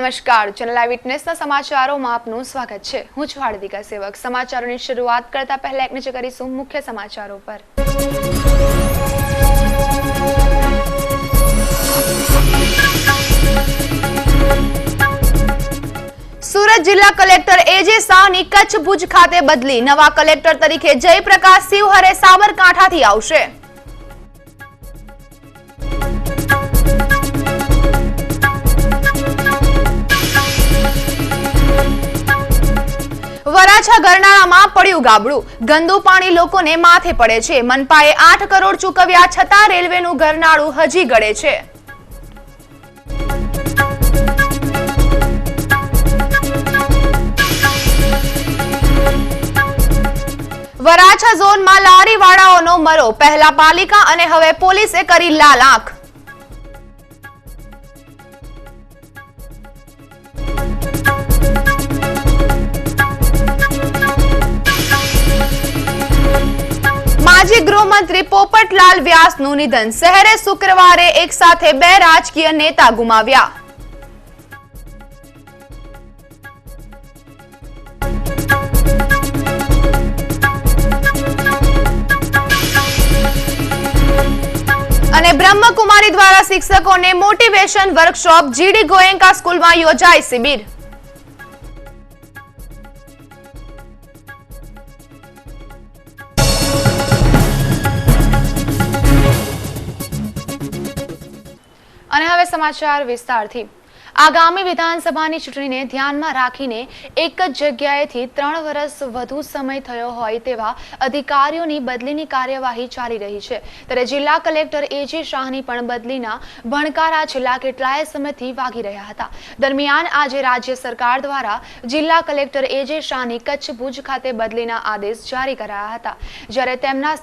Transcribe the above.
નમસ્કાર, channel live વિટનેસના સમાચારોમાં આપનું સ્વાગત છે। હું છું હાર્દિકા સેવક। સમાચારોની શરૂઆત કરતા પહેલા એક નજર કરીશું મુખ્ય સમાચારો પર। સુરત જિલ્લા કલેક્ટર એજે શાહની કચ્છ ભુજ ખાતે બદલી। નવા કલેક્ટર તરીકે જયપ્રકાશ શિવહરે સાબરકાંઠાથી આવશે। વરાછા ગરનાળામાં પડ્યું ગાબડું। ગંદુ પાણી લોકોને માથે પડે છે। મનપાએ 8 કરોડ ચૂકવ્યા છતાં રેલવેનું ગરનાળું હજી ગળે છે। વરાછા ઝોનમાં લારીવાળાઓનો મરો। પહેલા પાલિકા અને હવે પોલીસે કરી લાલ આંખ। માજી ગૃહમંત્રી પોપટલાલ વ્યાસનું નિધન। શહેરે શુક્રવારે એક સાથે 2 રાજકીય નેતા ગુમાવ્યા। અને બ્રહ્મકુમારી દ્વારા શિક્ષકોને મોટિવેશન વર્કશોપ। જીડી ગોયંકા સ્કૂલમાં યોજાઈ શિબિર। અને હવે સમાચાર વિસ્તારથી। આગામી વિધાનસભાની ચૂંટણીને ધ્યાનમાં રાખીને એક જ જગ્યાએથી 3 વર્ષ વધુ સમય થયો હોય તેવા અધિકારીઓની બદલીની કાર્યવાહી ચાલી રહી છે। ત્યારે જિલ્લા કલેક્ટર એજે શાહની પણ બદલીના ભણકારા છેલ્લા કેટલાય સમયથી વાગી રહ્યા હતા। દરમિયાન આજે રાજ્ય સરકાર દ્વારા જિલ્લા કલેક્ટર એજે શાહની કચ્છ ભુજ ખાતે બદલીના આદેશ જારી કરાયા હતા, જ્યારે તેમના